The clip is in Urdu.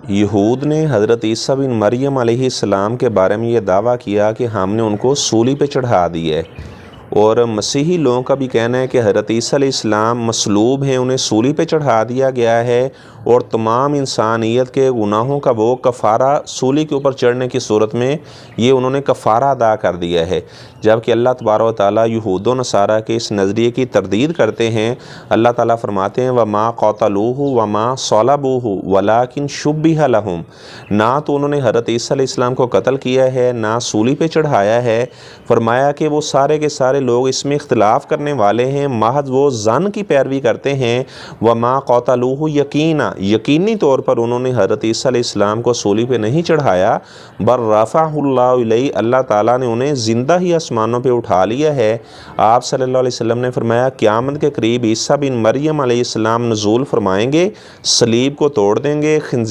یہود نے حضرت عیسیٰ بن مریم علیہ السلام کے بارے میں یہ دعویٰ کیا کہ ہم نے ان کو سولی پہ چڑھا دی ہے، اور مسیحی لوگوں کا بھی کہنا ہے کہ حضرت عیسیٰ علیہ السلام مصلوب ہیں، انہیں سولی پہ چڑھا دیا گیا ہے، اور تمام انسانیت کے گناہوں کا وہ کفارہ سولی کے اوپر چڑھنے کی صورت میں یہ انہوں نے کفارہ ادا کر دیا ہے۔ جبکہ اللہ تبارک و تعالیٰ یہود و نصارہ کے اس نظریے کی تردید کرتے ہیں۔ اللہ تعالیٰ فرماتے ہیں وَمَا قَتَلُوهُ وَمَا صَلَبُوهُ وَلَٰكِن شُبِّهَ لَهُمْ، نہ تو انہوں نے حضرت عیسیٰ علیہ السلام کو قتل کیا ہے، نہ سولی پہ چڑھایا ہے۔ فرمایا کہ وہ سارے کے سارے لوگ اس میں اختلاف کرنے والے ہیں، محض وہ ظن کی پیروی کرتے ہیں۔ وَمَا قَتَلُوهُ یقینا، یقینی طور پر انہوں نے حضرت عیسیٰ علیہ السلام کو سولی پہ نہیں چڑھایا، بل رفعہ اللہ الیہ، اللہ تعالیٰ نے انہیں زندہ ہی آسمانوں پہ اٹھا لیا ہے۔ آپ صلی اللہ علیہ وسلم نے فرمایا قیامت کے قریب عیسیٰ بن مریم علیہ السلام نزول فرمائیں گے، صلیب کو توڑ دیں گے،